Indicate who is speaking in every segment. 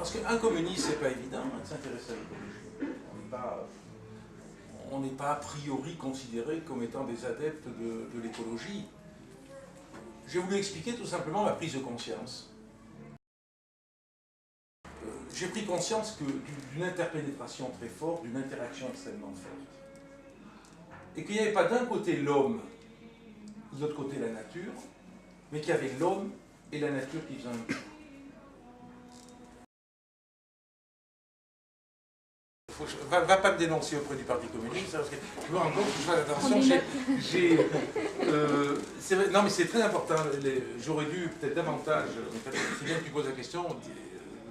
Speaker 1: Parce qu'un communiste, c'est pas évident de s'intéresser à l'écologie. On n'est pas a priori considéré comme étant des adeptes de l'écologie. J'ai voulu expliquer tout simplement ma prise de conscience. J'ai pris conscience d'une interpénétration très forte, d'une interaction extrêmement forte. Et qu'il n'y avait pas d'un côté l'homme, de l'autre côté la nature, mais qu'il y avait l'homme et la nature qui faisaient un tout. Va pas me dénoncer auprès du Parti communiste, parce que je me rends compte que je fais attention. Non, mais c'est très important. J'aurais dû peut-être davantage, c'est bien que tu poses la question,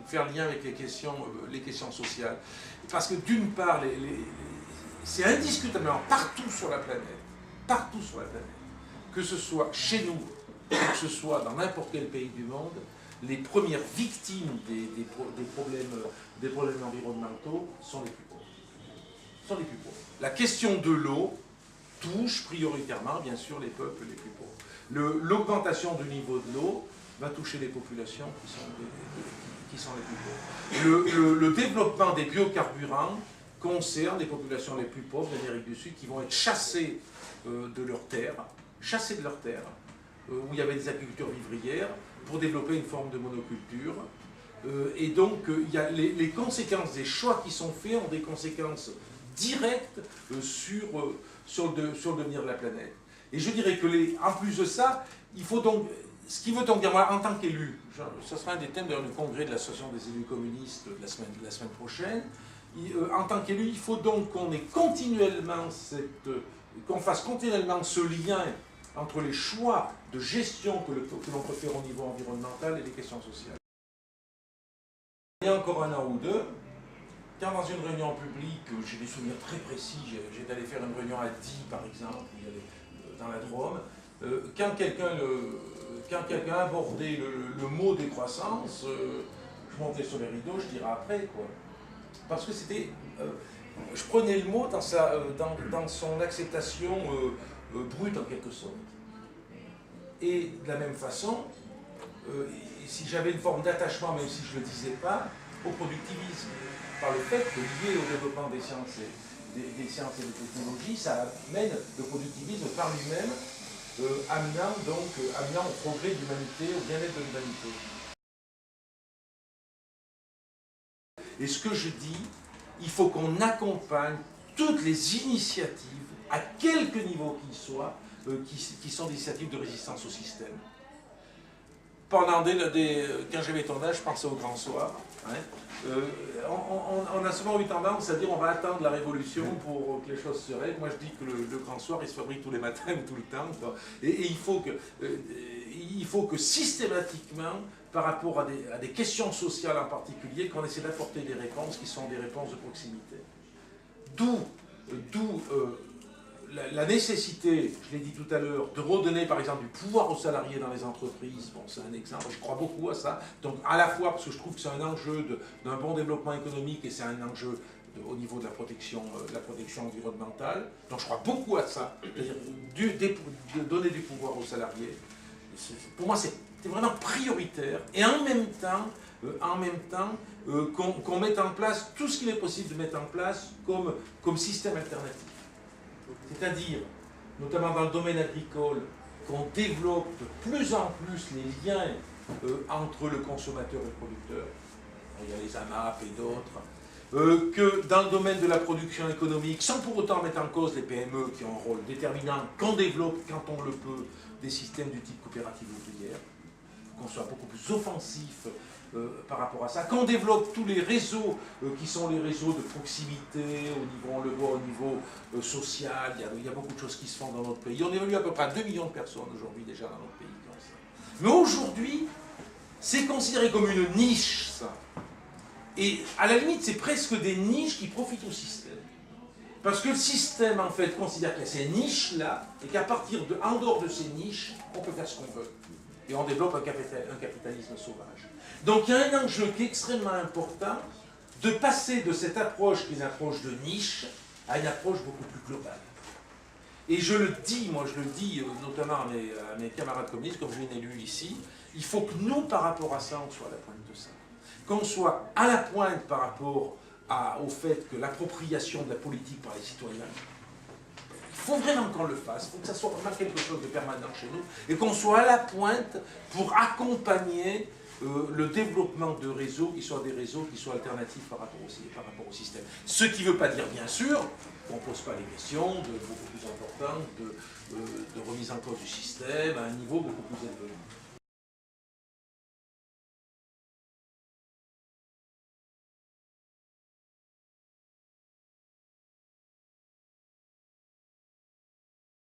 Speaker 1: faire lien avec les questions sociales. Parce que d'une part, c'est indiscutablement partout sur la planète, que ce soit chez nous, que ce soit dans n'importe quel pays du monde, les premières victimes des problèmes environnementaux sont les plus pauvres. La question de l'eau touche prioritairement, bien sûr, les peuples les plus pauvres. L'augmentation du niveau de l'eau va toucher les populations qui sont les plus pauvres. Le développement des biocarburants concerne les populations les plus pauvres d'Amérique du Sud qui vont être chassées de leurs terres, où il y avait des agricultures vivrières, pour développer une forme de monoculture. Et donc, il y a les conséquences des choix qui sont faits ont des conséquences directes sur le devenir de la planète. Et je dirais que, en plus de ça, il faut donc, ce qui veut donc dire, moi, en tant qu'élu, ce sera un des thèmes du congrès de l'association des élus communistes de la semaine prochaine, en tant qu'élu, il faut donc qu'on ait continuellement qu'on fasse continuellement ce lien entre les choix de gestion que l'on peut faire au niveau environnemental et les questions sociales. Il y a encore un an ou deux, quand dans une réunion publique, j'ai des souvenirs très précis, j'étais allé faire une réunion à Die par exemple, dans la Drôme, quand quelqu'un abordait le mot décroissance, je montais sur les rideaux, je dirais après, quoi. Parce que c'était... je prenais le mot dans son acceptation brute en quelque sorte. Et de la même façon, si j'avais une forme d'attachement, même si je ne le disais pas, au productivisme, par le fait que lié au développement des sciences et des technologies, ça amène le productivisme par lui-même, amenant au progrès de l'humanité, au bien-être de l'humanité. Et ce que je dis, il faut qu'on accompagne toutes les initiatives, à quelque niveau qu'ils soient, qui sont des initiatives de résistance au système. Pendant quand j'avais ton âge, je pensais au Grand Soir. Hein. On a souvent eu tendance à dire on va attendre la révolution pour que les choses se règlent. Moi je dis que le Grand Soir il se fabrique tous les matins ou tout le temps. Et il faut que systématiquement, par rapport à des questions sociales en particulier, qu'on essaie d'apporter des réponses qui sont des réponses de proximité. D'où la nécessité, je l'ai dit tout à l'heure, de redonner par exemple du pouvoir aux salariés dans les entreprises, bon, c'est un exemple, je crois beaucoup à ça, donc à la fois parce que je trouve que c'est un enjeu d'un bon développement économique et c'est un enjeu au niveau de la protection environnementale, donc je crois beaucoup à ça, c'est-à-dire de donner du pouvoir aux salariés. Pour moi c'est vraiment prioritaire, et en même temps qu'on mette en place tout ce qu'il est possible de mettre en place comme système alternatif. C'est-à-dire, notamment dans le domaine agricole, qu'on développe de plus en plus les liens entre le consommateur et le producteur. Il y a les AMAP et d'autres. Que dans le domaine de la production économique, sans pour autant mettre en cause les PME qui ont un rôle déterminant, qu'on développe, quand on le peut, des systèmes du type coopérative ouvrière, qu'on soit beaucoup plus offensif par rapport à ça, qu'on développe tous les réseaux qui sont les réseaux de proximité, on le voit au niveau social, il y a beaucoup de choses qui se font dans notre pays. On évalue à peu près 2 millions de personnes aujourd'hui déjà dans notre pays comme ça. Mais aujourd'hui, c'est considéré comme une niche, ça. Et à la limite, c'est presque des niches qui profitent au système. Parce que le système, en fait, considère qu'il y a ces niches-là, et qu'à en dehors de ces niches, on peut faire ce qu'on veut. Et on développe un capitalisme sauvage. Donc il y a un enjeu qui est extrêmement important de passer de cette approche qui est une approche de niche à une approche beaucoup plus globale. Et je le dis notamment à mes camarades communistes, comme je l'ai élu ici, il faut que nous, par rapport à ça, on soit à la pointe de ça. qu'on soit à la pointe par rapport au fait que l'appropriation de la politique par les citoyens, il faut vraiment qu'on le fasse, il faut que ça soit vraiment quelque chose de permanent chez nous, et qu'on soit à la pointe pour accompagner le développement de réseaux qui soient des réseaux qui soient alternatifs par rapport au système. Ce qui ne veut pas dire, bien sûr, qu'on ne pose pas les questions de beaucoup plus importantes, de remise en cause du système à un niveau beaucoup plus élevé.